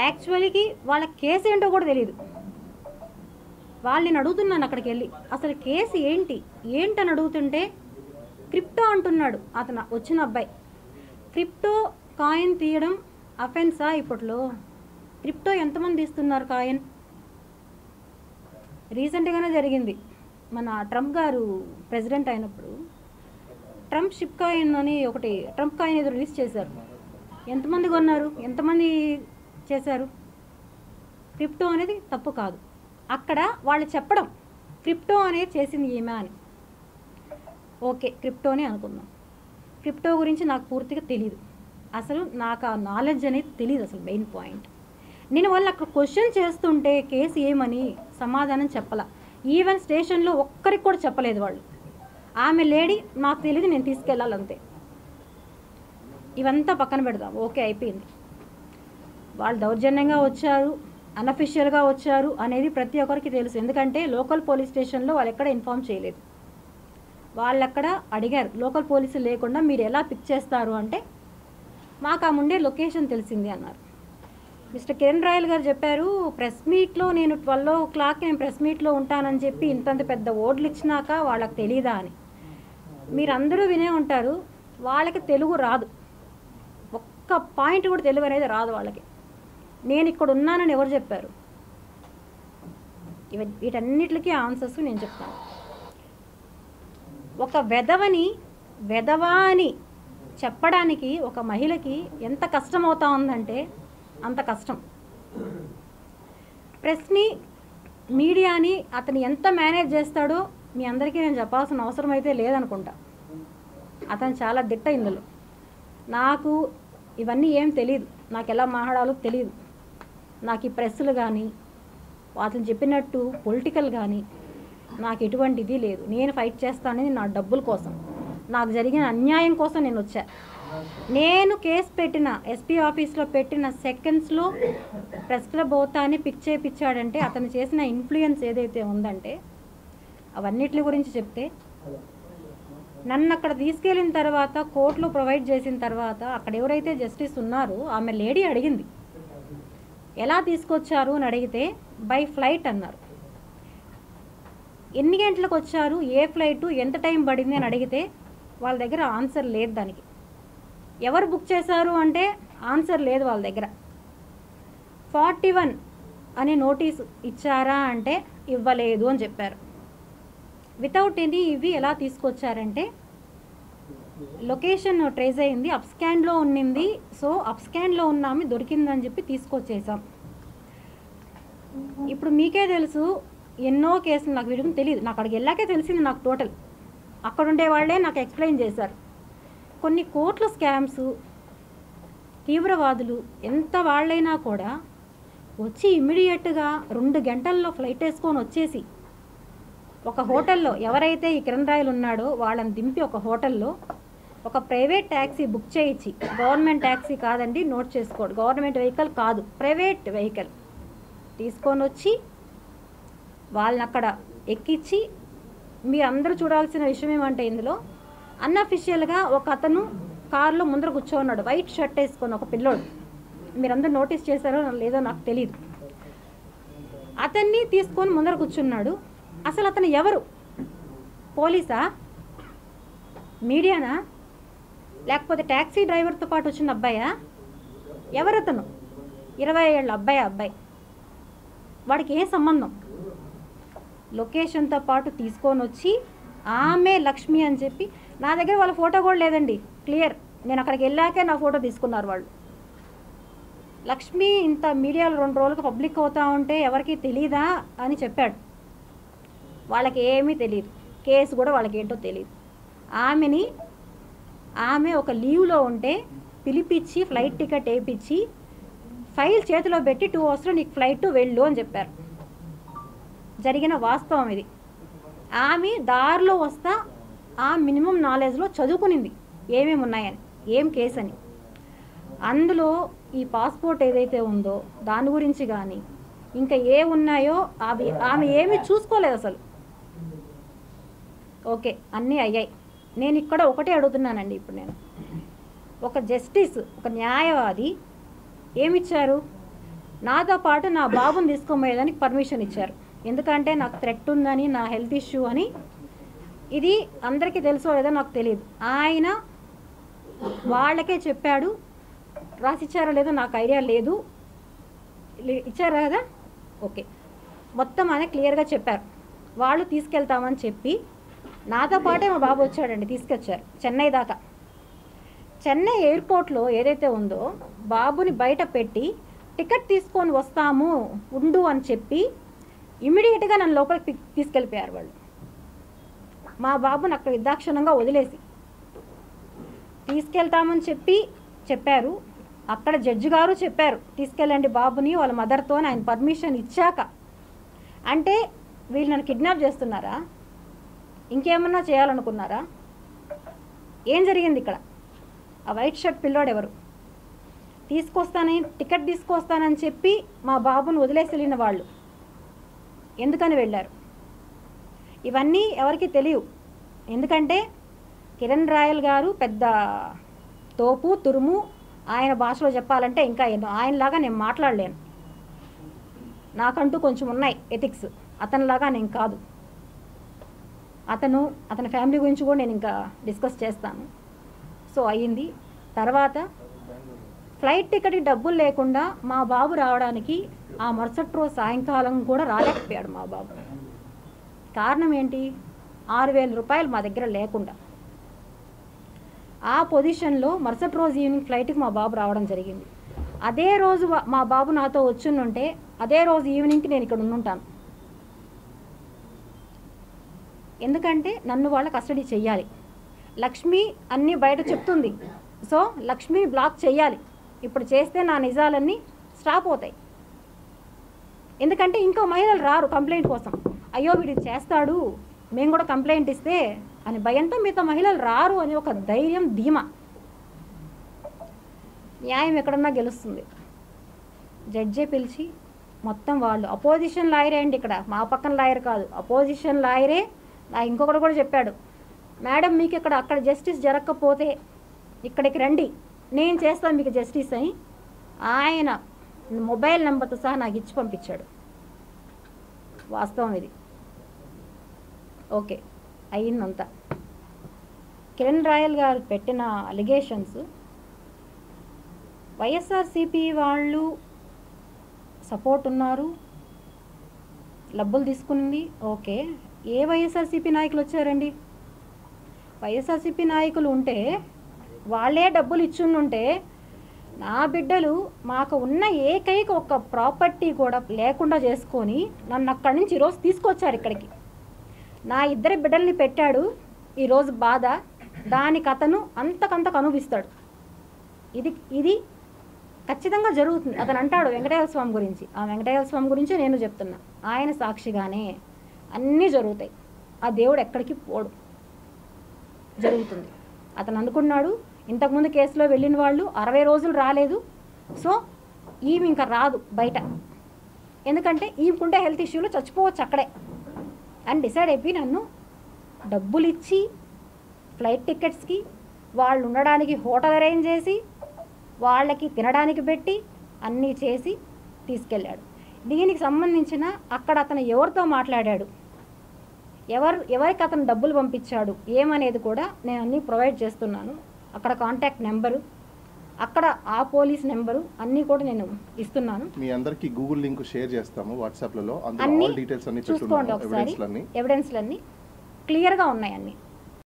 యాక్చువల్కి వాళ్ళ కేసు ఏంటో కూడా తెలియదు. వాళ్ళు నేను అడుగుతున్నాను అక్కడికి వెళ్ళి, అసలు కేసు ఏంటని అడుగుతుంటే క్రిప్టో అంటున్నాడు అతను వచ్చిన అబ్బాయి. క్రిప్టో కాయిన్ తీయడం అఫెన్సా ఇప్పట్లో? క్రిప్టో ఎంతమంది తీస్తున్నారు కాయిన్? రీసెంట్గానే జరిగింది, మన ట్రంప్ గారు ప్రెసిడెంట్ అయినప్పుడు ట్రంప్ షిప్ కాయిన్ అని ఒకటి, ట్రంప్ కాయిన్ ఏదో రిలీజ్ చేశారు. ఎంతమంది కొన్నారు, ఎంతమంది చేశారు? క్రిప్టో అనేది తప్పు కాదు. అక్కడ వాళ్ళు చెప్పడం క్రిప్టో అనేది చేసింది ఏమే అని. ఓకే, క్రిప్టోనే అనుకుందాం. క్రిప్టో గురించి నాకు పూర్తిగా తెలియదు, అసలు నాకు ఆ నాలెడ్జ్ అనేది తెలియదు అసలు. మెయిన్ పాయింట్, నేను వాళ్ళు అక్కడ క్వశ్చన్ చేస్తుంటే కేసు ఏమని సమాధానం చెప్పాల. ఈవెన్ స్టేషన్లో ఒక్కరికి కూడా చెప్పలేదు వాళ్ళు. ఆమె లేడీ నాకు తెలియదు, నేను తీసుకెళ్ళాలంతే. ఇవంతా పక్కన పెడదాం, ఓకే అయిపోయింది. వాళ్ళు దౌర్జన్యంగా వచ్చారు, అన్అఫిషియల్గా వచ్చారు అనేది ప్రతి ఒక్కరికి తెలుసు. ఎందుకంటే లోకల్ పోలీస్ స్టేషన్లో వాళ్ళు ఎక్కడ ఇన్ఫామ్ చేయలేదు. వాళ్ళు అక్కడ అడిగారు, లోకల్ పోలీసులు లేకుండా మీరు ఎలా పిక్ చేస్తారు అంటే మాకు ఆ ముందే లొకేషన్ తెలిసింది అన్నారు. మిస్టర్ కిరణ్ రాయల్ గారు చెప్పారు, ప్రెస్ మీట్లో నేను 12 o'clock నేను ప్రెస్ మీట్లో ఉంటానని చెప్పి ఇంతంత పెద్ద ఓట్లు ఇచ్చినాక వాళ్ళకి తెలీదా అని. మీరందరూ వినే ఉంటారు, వాళ్ళకి తెలుగు రాదు, ఒక్క పాయింట్ కూడా తెలుగు అనేది రాదు వాళ్ళకి. నేను ఇక్కడ ఉన్నానని ఎవరు చెప్పారు? వీటన్నిటికీ ఆన్సర్స్ నేను చెప్తాను. ఒక వెధవా అని చెప్పడానికి ఒక మహిళకి ఎంత కష్టం అవుతా ఉందంటే అంత కష్టం. ప్రెస్ని, మీడియాని అతను ఎంత మేనేజ్ చేస్తాడో మీ అందరికీ నేను చెప్పాల్సిన అవసరం అయితే లేదనుకుంటా. అతను చాలా దిట్ట ఇందులో. నాకు ఇవన్నీ ఏం తెలియదు, నాకు ఎలా మాట్లాడాలో తెలియదు. నాకు ఈ ప్రెస్సులు కానీ అతను చెప్పినట్టు పొలిటికల్ కానీ నాకు ఎటువంటిది లేదు. నేను ఫైట్ చేస్తానని నా డబ్బుల కోసం, నాకు జరిగిన అన్యాయం కోసం నేను వచ్చా. నేను కేసు పెట్టిన ఎస్పీ ఆఫీస్లో పెట్టిన సెకండ్స్లో ప్రెస్ క్లబ్ అవుతాని పిక్ చేయించాడంటే అతను చేసిన ఇన్ఫ్లుయెన్స్ ఏదైతే ఉందంటే అవన్నిటి గురించి చెప్తే, నన్ను అక్కడ తీసుకెళ్ళిన తర్వాత కోర్టులో ప్రొవైడ్ చేసిన తర్వాత అక్కడ ఎవరైతే జస్టిస్ ఉన్నారో ఆమె లేడీ అడిగింది ఎలా తీసుకొచ్చారు అని అడిగితే బై ఫ్లైట్ అన్నారు. ఎన్ని గంటలకు వచ్చారు, ఏ ఫ్లైటు, ఎంత టైం పడింది అని అడిగితే వాళ్ళ దగ్గర ఆన్సర్ లేదు. దానికి ఎవరు బుక్ చేశారు అంటే ఆన్సర్ లేదు వాళ్ళ దగ్గర. 41 అనే నోటీసు ఇచ్చారా అంటే ఇవ్వలేదు అని చెప్పారు. వితౌట్ ఎనీ ఇవి ఎలా తీసుకొచ్చారంటే లొకేషన్ ట్రేస్ అయింది, అప్స్కాన్లో ఉన్నింది, సో అప్స్కాన్లో ఉన్న ఆమె దొరికిందని చెప్పి తీసుకొచ్చేసాం. ఇప్పుడు మీకే తెలుసు ఎన్నో కేసులు, నాకు వీడియో తెలియదు, నాకు అక్కడికి వెళ్ళాకే తెలిసింది. నాకు టోటల్ అక్కడ ఉండే వాళ్ళే నాకు ఎక్స్ప్లెయిన్ చేశారు. కొన్ని కోట్ల స్కామ్స్, తీవ్రవాదులు ఎంత వాళ్ళైనా కూడా వచ్చి ఇమ్మీడియట్గా 2 గంటల్లో ఫ్లైట్ వేసుకొని వచ్చేసి ఒక హోటల్లో ఎవరైతే ఈ కిరణ్ రాయల్ ఉన్నాడో వాళ్ళని దింపి ఒక హోటల్లో ఒక ప్రైవేట్ ట్యాక్సీ బుక్ చేయించి, గవర్నమెంట్ ట్యాక్సీ కాదండి, నోట్ చేసుకోండి, గవర్నమెంట్ వెహికల్ కాదు, ప్రైవేట్ వెహికల్ తీసుకొని వచ్చి వాళ్ళని అక్కడ ఎక్కించి, మీరు అందరూ చూడాల్సిన విషయం ఏమంటే ఇందులో అన్అఫిషియల్గా ఒక అతను కారులో ముందర కూర్చోన్నాడు, వైట్ షర్ట్ వేసుకొని, ఒక పిల్లోడు. మీరందరూ నోటీస్ చేశారో లేదో నాకు తెలియదు. అతన్ని తీసుకొని ముందర కూర్చున్నాడు. అసలు అతను ఎవరు? పోలీసా, మీడియానా, లేకపోతే ట్యాక్సీ డ్రైవర్తో పాటు వచ్చిన అబ్బాయా? ఎవరతను? 20 ఏళ్ళ అబ్బాయి. వాడికి ఏ సంబంధం? లొకేషన్తో పాటు తీసుకొని వచ్చి ఆమె లక్ష్మి అని చెప్పి, నా దగ్గర వాళ్ళ ఫోటో కూడా లేదండి, క్లియర్. నేను అక్కడికి వెళ్ళాకే నా ఫోటో తీసుకున్నారు వాళ్ళు. లక్ష్మి ఇంత మీడియాలో 2 రోజులకు పబ్లిక్ అవుతా ఉంటే ఎవరికి తెలీదా అని చెప్పాడు. వాళ్ళకి ఏమీ తెలియదు, కేసు కూడా వాళ్ళకి ఏంటో తెలియదు. ఆమె ఒక లీవ్లో ఉంటే పిలిపించి ఫ్లైట్ టికెట్ వేయించి ఫైల్ చేతిలో పెట్టి 2 hours నీకు ఫ్లైట్ వెళ్ళు అని చెప్పారు. జరిగిన వాస్తవం ఇది. ఆమె దారిలో వస్తా ఆ మినిమం నాలెడ్జ్లో చదువుకునింది ఏమేమి ఉన్నాయని, ఏం కేసు అని. అందులో ఈ పాస్పోర్ట్ ఏదైతే ఉందో దాని గురించి కానీ ఇంకా ఏ ఉన్నాయో అవి ఆమె ఏమీ చూసుకోలేదు అసలు. ఓకే, అన్నీ అయ్యాయి. నేను ఇక్కడ ఒకటే అడుగుతున్నానండి. ఇప్పుడు నేను ఒక జస్టిస్, ఒక న్యాయవాది ఏమిచ్చారు? నాతో పాటు నా బాబుని తీసుకోబోయేదానికి పర్మిషన్ ఇచ్చారు. ఎందుకంటే నాకు థ్రెట్ ఉందని, నా హెల్త్ ఇష్యూ అని. ఇది అందరికీ తెలుసో లేదో నాకు తెలియదు. ఆయన వాళ్ళకే చెప్పాడు. రాసిచ్చారో లేదో నాకు ఐడియా లేదు. ఇచ్చారా కదా? ఓకే, మొత్తం ఆయన క్లియర్గా చెప్పారు. వాళ్ళు తీసుకెళ్తామని చెప్పి నాతో పాటే మా బాబు వచ్చాడండి, తీసుకొచ్చారు చెన్నై దాకా. చెన్నై ఎయిర్పోర్ట్లో ఏదైతే ఉందో బాబుని బయట పెట్టి టికెట్ తీసుకొని వస్తాము ఉండు అని చెప్పి ఇమీడియట్గా నన్ను లోపలికి తీసుకెళ్ళిపోయారు వాళ్ళు. మా బాబుని అక్కడ నిర్దాక్షిణ్యంగా వదిలేసి తీసుకెళ్తామని చెప్పారు. అక్కడ జడ్జి గారు చెప్పారు తీసుకెళ్ళండి బాబుని వాళ్ళ మదర్తో, ఆయన పర్మిషన్ ఇచ్చాక. అంటే వీళ్ళు నన్ను కిడ్నాప్ చేస్తున్నారా? ఇంకేమన్నా చేయాలనుకున్నారా? ఏం జరిగింది ఇక్కడ? ఆ వైట్ షర్ట్ పిల్లోడు ఎవరు? టికెట్ తీసుకొస్తానని చెప్పి మా బాబుని వదిలేసి వెళ్ళిన వాళ్ళు ఎందుకని వెళ్ళారు? ఇవన్నీ ఎవరికి తెలియవు. ఎందుకంటే కిరణ్ రాయల్ గారు పెద్ద తోపు తురుము. ఆయన భాషలో చెప్పాలంటే ఇంకా ఎన్నో. ఆయనలాగా నేను మాట్లాడలేను. నాకంటూ కొంచెం ఉన్నాయి ఎథిక్స్. అతనిలాగా నేను కాదు. అతని ఫ్యామిలీ గురించి కూడా నేను ఇంకా డిస్కస్ చేస్తాను. సో అయ్యింది. తర్వాత ఫ్లైట్ టికెట్ డబ్బులు లేకుండా మా బాబు రావడానికి ఆ మరుసటి రోజు సాయంకాలం కూడా రాలేకపోయాడు మా బాబు. కారణం ఏంటి? 6,000 రూపాయలు మా దగ్గర లేకుండా. ఆ పొజిషన్లో మరుసటి రోజు ఈవినింగ్ ఫ్లైట్కి మా బాబు రావడం జరిగింది. అదే రోజు మా బాబు నాతో వచ్చుంటే అదే రోజు ఈవినింగ్కి నేను ఇక్కడ ఉండుంటాను. ఎందుకంటే నన్ను వాళ్ళ కస్టడీ చెయ్యాలి. లక్ష్మి అన్నీ బయట చెప్తుంది. సో లక్ష్మిని బ్లాక్ చెయ్యాలి. ఇప్పుడు చేస్తే నా నిజాలన్నీ స్టాప్ అవుతాయి. ఎందుకంటే ఇంకో మహిళలు రారు కంప్లైంట్ కోసం. అయ్యో వీడు చేస్తాడు, మేము కూడా కంప్లైంట్ ఇస్తే అని భయంతో మిగతా మహిళలు రారు అని ఒక ధైర్యం, ధీమా. న్యాయం ఎక్కడన్నా గెలుస్తుంది. జడ్జే పిలిచి మొత్తం వాళ్ళు అపోజిషన్ లాయరే అండి, ఇక్కడ మా పక్కన లాయర్ కాదు, అపోజిషన్ లాయరే. ఇంకొకటి కూడా చెప్పాడు, మేడం మీకు అక్కడ జస్టిస్ జరగకపోతే ఇక్కడికి రండి, నేను చేస్తాను మీకు జస్టిస్ అని. ఆయన మొబైల్ నెంబర్తో సహా నాకు ఇచ్చి పంపించాడు. వాస్తవం ఇది. ఓకే, అయ్యిందంతా. కిరణ్ రాయల్ గారు పెట్టిన అలిగేషన్స్ వైఎస్ఆర్సీపీ వాళ్ళు సపోర్ట్ ఉన్నారు, డబ్బులు తీసుకునింది. ఓకే, ఏ వైఎస్ఆర్సీపీ నాయకులు వచ్చారండి? వైఎస్ఆర్సీపీ నాయకులు ఉంటే వాళ్ళే డబ్బులు ఇచ్చుంటే నా బిడ్డలు మాకు ఉన్న ఏకైక ఒక ప్రాపర్టీ కూడా లేకుండా చేసుకొని నన్ను అక్కడి నుంచి ఈరోజు తీసుకొచ్చారు ఇక్కడికి. నా 2 బిడ్డల్ని పెట్టాడు. ఈరోజు బాధ దానికి అతను అంతకంతకు అనుభవిస్తాడు. ఇది ఖచ్చితంగా జరుగుతుంది. అతను అంటాడు వెంకటేశ్వర స్వామి గురించి. ఆ వెంకటేశ్వర స్వామి గురించి నేను చెప్తున్నా. ఆయన సాక్షిగానే అన్నీ జరుగుతాయి. ఆ దేవుడు ఎక్కడికి పోడు, జరుగుతుంది. అతను అనుకున్నాడు ఇంతకుముందు కేసులో వెళ్ళిన వాళ్ళు 60 రోజులు రాలేదు. సో ఈమె ఇంకా రాదు బయట, ఎందుకంటే ఈమెకుంటే హెల్త్ ఇష్యూలో చచ్చిపోవచ్చు అక్కడే అని డిసైడ్ అయిపోయి నన్ను డబ్బులు ఇచ్చి ఫ్లైట్ టికెట్స్కి, వాళ్ళు ఉండడానికి హోటల్ అరేంజ్ చేసి, వాళ్ళకి తినడానికి పెట్టి అన్నీ చేసి తీసుకెళ్ళాడు. దీనికి సంబంధించిన అక్కడ అతను ఎవరితో మాట్లాడాడు, ఎవరికి అతను డబ్బులు పంపించాడు ఏమనేది కూడా నేను అన్నీ ప్రొవైడ్ చేస్తున్నాను. అక్కడ కాంటాక్ట్ నెంబరు, అక్కడ ఆ పోలీస్ నెంబరు అన్నీ కూడా నేను ఇస్తున్నాను. మీ అందరికీ గూగుల్ లింక్ షేర్ చేస్తాము వాట్సాప్లలో. అన్ని చూసుకోండి ఒకసారి. ఎవిడెన్స్లన్నీ క్లియర్గా ఉన్నాయి అన్నీ.